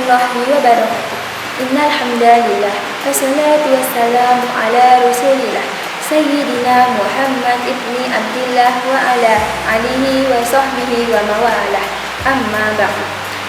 warahmatullahi wabarakatuh. Innal hamdalillah wassalatu wassalamu ala Rasulillah Sayyidina Muhammad ibni Abdillah wa ala alihi wa sahbihi wa mawalah. Amma ba'du.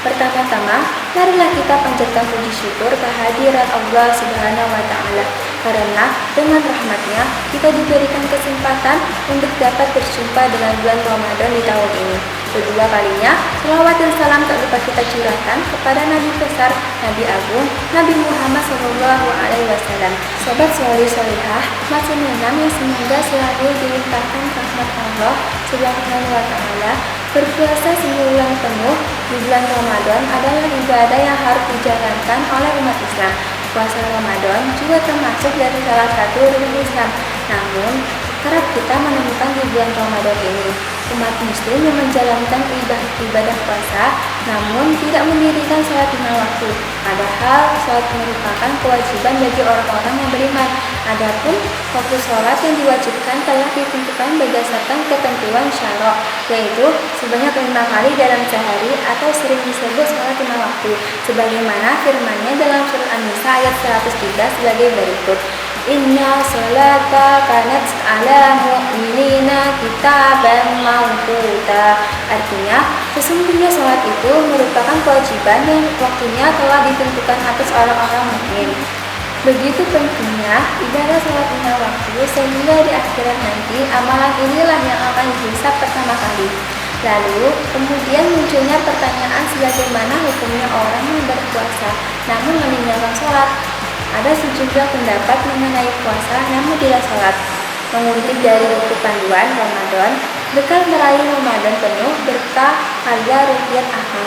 Pertama-tama, marilah kita panjatkan puji syukur kehadirat Allah Subhanahu wa Ta'ala, karena dengan rahmatnya kita diberikan kesempatan untuk dapat berjumpa dengan bulan Ramadan di tahun ini. Kedua kalinya, selawat dan salam tak lupa kita curahkan kepada Nabi besar, Nabi Agung, Nabi Muhammad SAW. Sobat solih solihah, masih menanam yang semoga selalu dilimpahkan rahmat Allah Subhanahu wa Ta'ala. Berpuasa sebulan penuh di bulan Ramadan adalah ibadah yang harus dijalankan oleh umat Islam. Puasa Ramadan juga termasuk dari salah satu rukun Islam. Namun, kerap kita menemukan di bulan Ramadan ini umat muslim yang menjalankan ibadah puasa namun tidak mendirikan sholat 5 waktu. Padahal sholat merupakan kewajiban bagi orang-orang yang beriman. Adapun waktu sholat yang diwajibkan telah ditentukan berdasarkan ketentuan syara', yaitu sebanyak 5 kali dalam sehari atau sering disebut sholat 5 waktu, sebagaimana firman-Nya dalam surat An-Nisa ayat 103 sebagai berikut. Inna sholata kanat ala mu'minina kitaban mawquta. Artinya, sesungguhnya sholat itu merupakan kewajiban yang waktunya telah ditentukan atas orang-orang mukmin. Begitu pentingnya ibadah sholat 5 waktu sehingga di akhirat nanti amalan inilah yang akan dihisab pertama kali. Lalu kemudian munculnya pertanyaan sebagaimana hukumnya orang yang berpuasa namun meninggalkan sholat. Ada sejumlah pendapat mengenai puasa namun tidak sholat. Mengutip dari buku panduan Ramadan, bekal meraih Ramadan penuh berkah harga rupiah akal.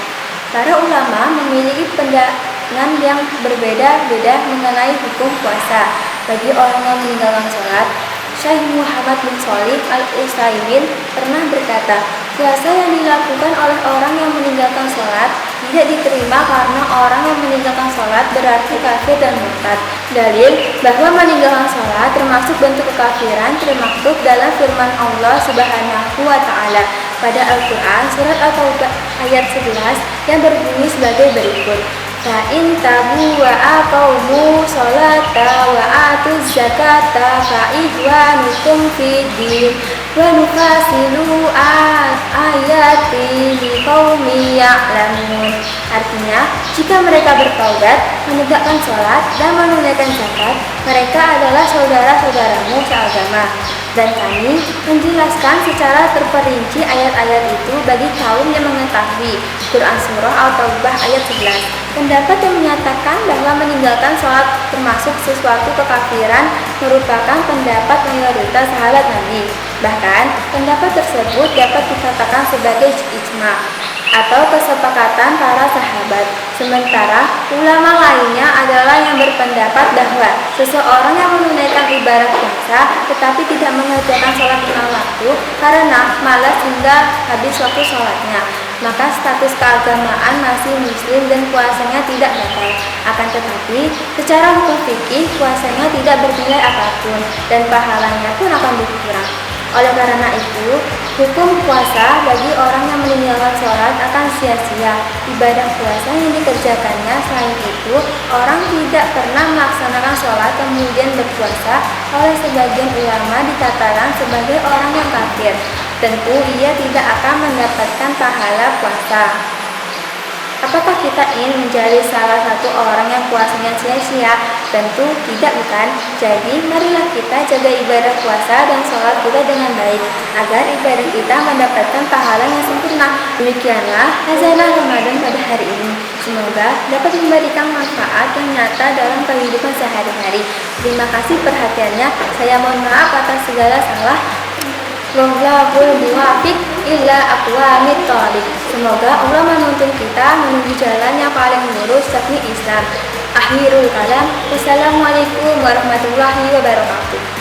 Para ulama memiliki pandangan yang berbeda-beda mengenai hukum puasa bagi orang yang meninggalkan sholat. Syekh Muhammad bin Shalih Al-Utsaimin pernah berkata, puasa yang dilakukan oleh orang yang meninggalkan sholat tidak diterima karena orang yang meninggalkan sholat berarti kafir dan murtad. Dalil bahwa meninggalkan sholat termasuk bentuk kekafiran termaktub dalam firman Allah Subhanahu wa Ta'ala pada Al-Quran surat At-Taubah ayat 11 yang berbunyi sebagai berikut. Fa'in tabu wa aqaumu sholata wa atuz zakata fa'ihwanukum fiddin wa nufasilu ayati liqaumi ya'lamun. Artinya, jika mereka bertaubat, menegakkan sholat dan menunaikan zakat, mereka adalah saudara-saudaramu seagama. Dan kami menjelaskan secara terperinci ayat-ayat itu bagi kaum yang mengetahui. Quran Surah At-Taubah ayat 11. Pendapat yang menyatakan bahwa meninggalkan sholat termasuk sesuatu kekafiran merupakan pendapat mayoritas sahabat Nabi. Bahkan, pendapat tersebut dapat dikatakan sebagai ijma atau kesepakatan para sahabat. Sementara ulama lainnya adalah yang berpendapat bahwa seseorang yang menunaikan ibadah puasa tetapi tidak mengerjakan sholat 5 waktu karena malas hingga habis waktu sholatnya, maka status keagamaan masih muslim dan puasanya tidak batal. Akan tetapi, secara hukum fikih puasanya tidak bernilai apapun dan pahalanya pun akan berkurang. Oleh karena itu, hukum puasa bagi orang yang meninggalkan sholat akan sia-sia. Ibadah puasa yang dikerjakannya selain itu, orang tidak pernah melaksanakan sholat kemudian berpuasa oleh sebagian ulama dikatakan sebagai orang yang kafir. Tentu ia tidak akan mendapatkan pahala puasa. Apakah kita ingin menjadi salah satu orang yang puasanya sia-sia? Tentu tidak, bukan? Jadi marilah kita jaga ibadah puasa dan sholat kita dengan baik agar ibadah kita mendapatkan pahala yang sempurna. Demikianlah khazanah Ramadan pada hari ini. Semoga dapat memberikan manfaat yang nyata dalam kehidupan sehari-hari. Terima kasih perhatiannya. Saya mohon maaf atas segala salah. Wallahul muwaffiq illa aqwamit thoriq. Semoga Allah menuntun kita menuju jalan yang paling lurus yakni Islam. Akhirul kalam. Wassalamualaikum warahmatullahi wabarakatuh.